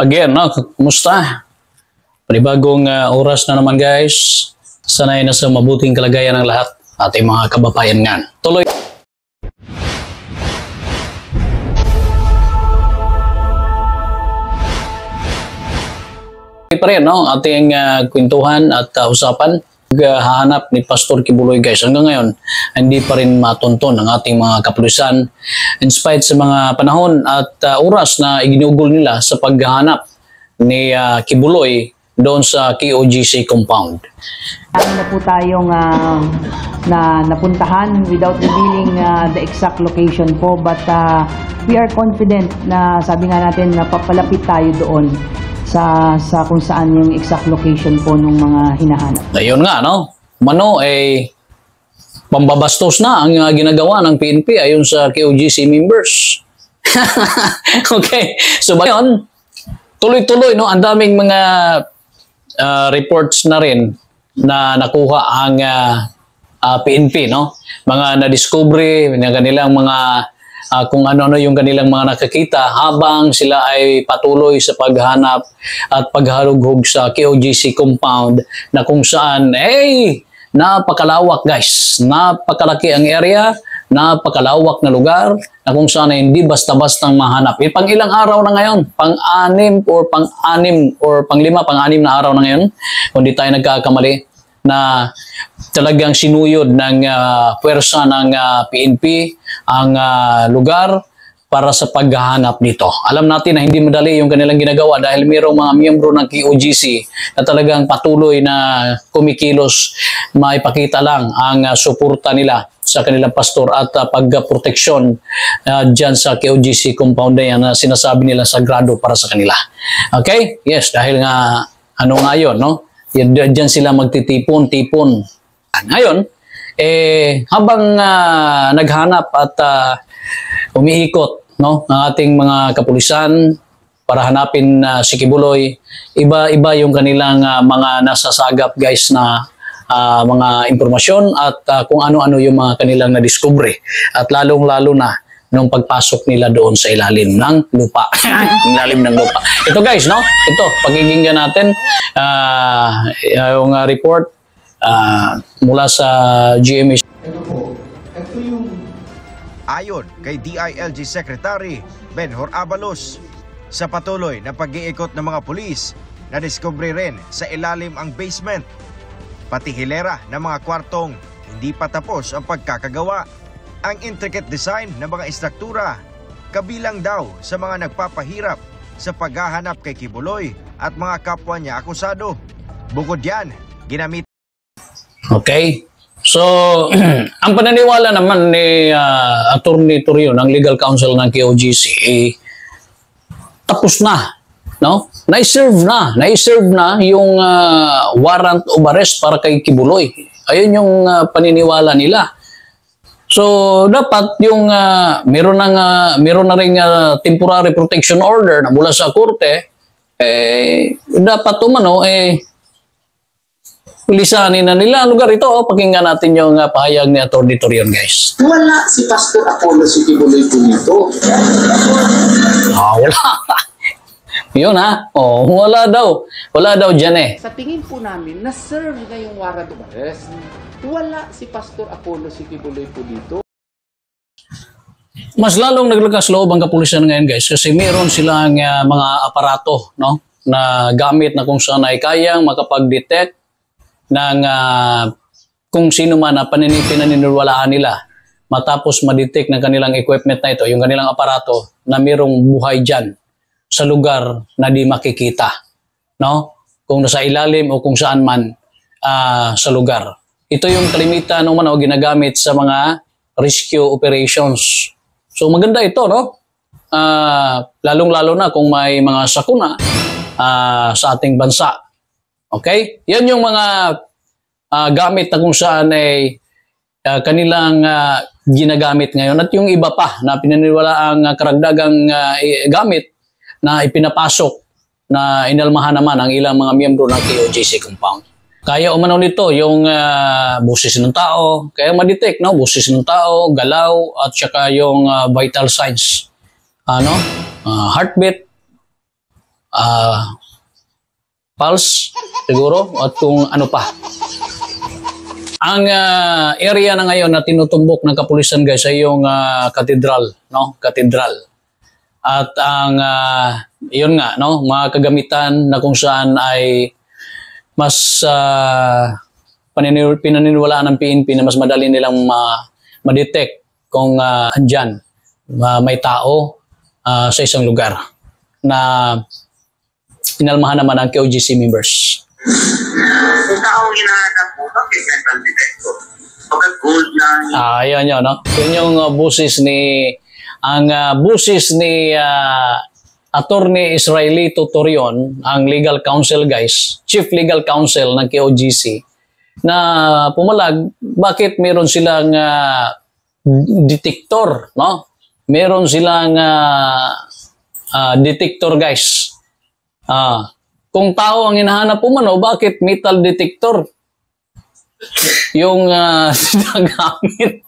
Again, no, kumusta? Panibagong oras na naman guys. Sanay na sa mabuting kalagayan ng lahat ating mga kababayan nga. Tuloy pa rin, no, ating kwentuhan at usapan. Hahanap ni Pastor Kibuloy guys. Hanggang ngayon, hindi pa rin matunton ang ating mga kapulisan in spite sa mga panahon at oras na iginugol nila sa paghahanap ni Kibuloy doon sa KOGC compound. Na po tayong napuntahan without revealing the exact location po, but we are confident na sabi nga natin na papalapit tayo doon sa kung saan yung exact location po ng mga hinahanap. Ayun nga, no? Mano, pambabastos na ang ginagawa ng PNP ayon sa KOGC members. Okay. So, yun, tuloy-tuloy, no? Ang daming mga reports na rin na nakuha ang PNP, no? Mga na-discovery, kanilang mga kung ano-ano yung kanilang mga nakakita habang sila ay patuloy sa paghanap at paghalughog sa KOGC compound na kung saan, napakalawak guys. Napakalaki ang area, napakalawak na lugar na kung saan ay hindi basta-bastang mahanap. Pang ilang araw na ngayon? Pang-anim or pang-lima na araw na ngayon kung di tayo nagkakamali na talagang sinuyod ng puwersa ng PNP ang lugar para sa paghahanap nito. Alam natin na hindi madali yung kanilang ginagawa dahil mayroong mga miyembro ng KOGC na talagang patuloy na kumikilos, maipakita lang ang suporta nila sa kanilang pastor at pagproteksyon dyan sa KOGC compound na yan na sinasabi nila sagrado para sa kanila. Okay? Yes, dahil nga nga yun, no? Diyan sila magtitipon-tipon. Ngayon, habang naghanap at umiikot, no, ang ating mga kapulisan para hanapin si Kibuloy, iba-iba yung kanilang mga nasasagap guys na mga impormasyon at kung ano-ano yung mga kanilang nadiskubre. At lalong-lalo na nung pagpasok nila doon sa ilalim ng lupa. Ilalim ng lupa. Ito guys, no? Ito, pakikinggan natin yung report mula sa GMA. Ito po, ito yung... Ayon kay DILG Secretary Benhur Abalos, sa patuloy na pag-iikot ng mga pulis, nadiskubre rin sa ilalim ang basement, pati hilera ng mga kwartong hindi pa tapos ang pagkakagawa. Ang intricate design ng mga istruktura, kabilang daw sa mga nagpapahirap sa paghahanap kay Kibuloy at mga kapwa niya akusado. Bukod yan, ginamit. Okay. So, ang pananiwala naman ni Attorney Torrio ng Legal Counsel ng KOGC, tapos na, no? Na-serve na yung warrant of arrest para kay Kibuloy. Ayun yung paniniwala nila. So, dapat yung meron na ring temporary protection order na mula sa korte, dapat lisanin na nila ang lugar ito. Pakinggan natin yung pahayag ni Atty. Torion, guys. Wala si Pastor Apollo si Kibuloy po dito. Wala. Yun wala daw. Wala daw dyan Sa tingin po namin, na-serve na yung warrant of arrest. Wala si Pastor Apollo si Kibuloy po dito. Mas lalong naglakas loob ang kapulisan ngayon guys kasi meron silang mga aparato, no, na gamit na kung saan ay kayang makapag-detect ng kung sino man na paninipinaniniwalaan nila matapos ma-detect ng kanilang equipment na ito, yung kanilang aparato na merong buhay dyan sa lugar na di makikita, no? Kung nasa ilalim o kung saan man sa lugar. Ito yung kalimitan ng ginagamit sa mga rescue operations. So maganda ito, no? Lalong-lalo na kung may mga sakuna sa ating bansa. Okay? Yan yung mga gamit na kung saan ay kanilang ginagamit ngayon. At yung iba pa na pinaniniwala ang karagdagang gamit na ipinapasok na inalmahan naman ang ilang mga miyembro ng KOGC compound. Kaya umano nito yung boses ng tao, kaya ma-detect, no? Boses ng tao, galaw, at saka yung vital signs. Heartbeat, Pulse, siguro, at kung ano pa. Ang area na ngayon na tinutumbok ng kapulisan guys ay yung cathedral, no? Cathedral. At ang yun nga, no, mga kagamitan na kung saan ay mas pinaniniwalaan ng PNP na mas madali nilang ma-detect kung andyan may tao sa isang lugar na pinalmahan naman ang KOGC members. Kung taong hinahanap mo, bakit metal detector? Pagka gold lang. Ayan yun, no? Yun yung busis ni Attorney Israeli Tutorion, ang legal counsel guys, chief legal counsel ng KOGC, na pumalag bakit meron silang detector, no? Meron silang detector guys. Kung tao ang hinahanap po man, bakit metal detector yung sinagamit?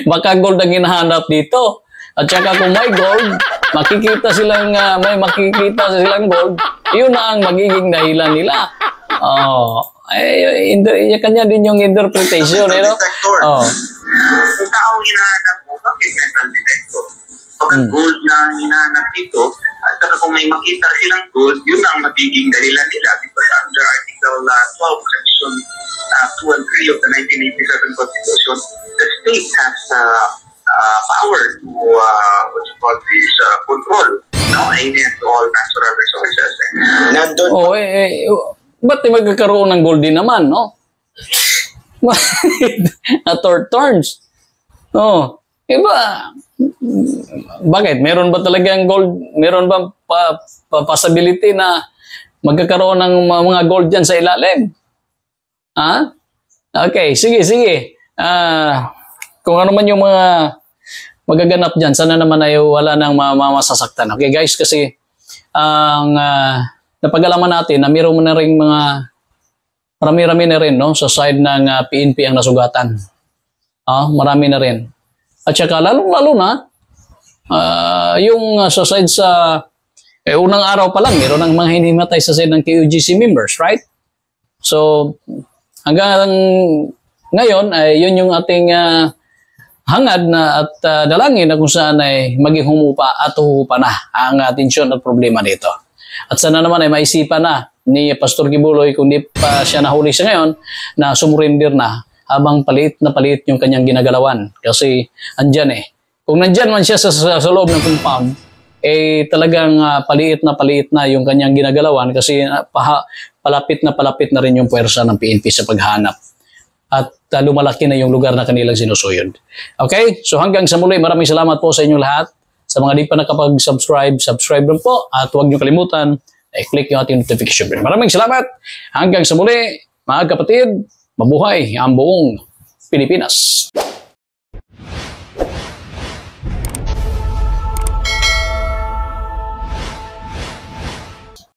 Baka gold ang hinahanap dito. At saka kung may gold, may makikita silang gold, yun na ang magiging dahilan nila. Kanya din yung interpretation. Detector. Kung taong hinahanap mo, bakit metal detector? Pagka gold lang hinahanap dito, at saka kung may makita silang gold, yun ang magiging dahilan nila because under Article 12, Section 2 and 3 of the 1987 Constitution, the state has power to control to all natural resources. Nandun ba't magkakaroon ng gold din naman, no? Na turns. Iba, bakit? Meron ba talagang gold? Meron ba possibility na magkakaroon ng mga gold dyan sa ilalim? Okay, sige. Kung ano man yung mga magaganap dyan, sana naman ay wala nang masasaktan. Okay guys, kasi ang napag-alaman natin na meron na rin marami na rin, no, sa side ng PNP ang nasugatan. Marami na rin. At saka lalo na yung sa side unang araw pa lang, meron ng mga hinimatay sa side ng KOGC members, right? So, hanggang ngayon, yun yung ating hangad na at dalangin na kung saan ay maging humupa at huhupa na ang atensyon at problema nito. At sana naman ay maisipan na ni Pastor Kibuloy kung di pa siya nahuli sa ngayon na sumurinder na habang palit na palit yung kanyang ginagalawan. Kasi andyan kung nandyan man siya sa loob ng compound, talagang paliit na yung kanyang ginagalawan kasi palapit na rin yung puwersa ng PNP sa paghanap. At lumalaki na yung lugar na kanilang sinusuyod. Okay? So hanggang sa muli, maraming salamat po sa inyong lahat. Sa mga di pa nakapag-subscribe, subscribe rin po. At huwag niyo kalimutan, i-click yung ating notification bell. Maraming salamat. Hanggang sa muli, mga kapatid, mabuhay ang buong Pilipinas.